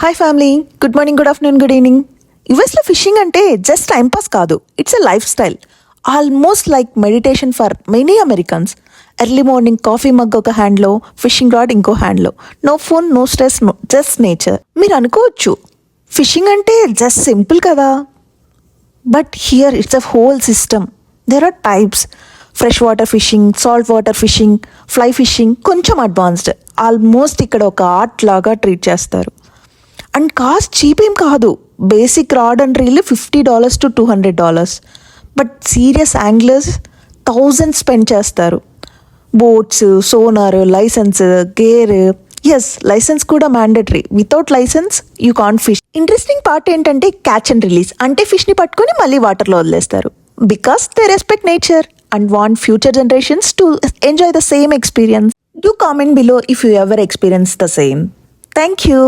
Hi family, good morning, good afternoon, good evening. యుఎస్లో fishing అంటే just timepass కాదు, it's a lifestyle. Almost like meditation for many Americans. Early morning coffee mug ఒక హ్యాండ్లో, fishing rod ఇంకో హ్యాండ్లో. No phone, no stress, no just nature. మీరు అనుకోవచ్చు fishing అంటే జస్ట్ సింపుల్ కదా, but here it's a whole system. There are types: fresh water fishing, salt water fishing, fly fishing, కొంచెం advanced. Almost ఇక్కడ ఒక art లాగా ట్రీట్ చేస్తారు. And cost cheap ఏం కాదు. Basic rod and reel $50 to $200. But serious anglers thousand spend చేస్తారు. Boats, sonar, licence, gear. Yes, licence కూడా mandatory. Without licence you can't fish. Interesting part ఏంటంటే catch and release. అంటే ఫిష్ని పట్టుకొని మళ్ళీ వాటర్లో వదిలేస్తారు. Because they respect nature and want future generations to enjoy the same experience. Do comment below if you ever experience the same. Thank you.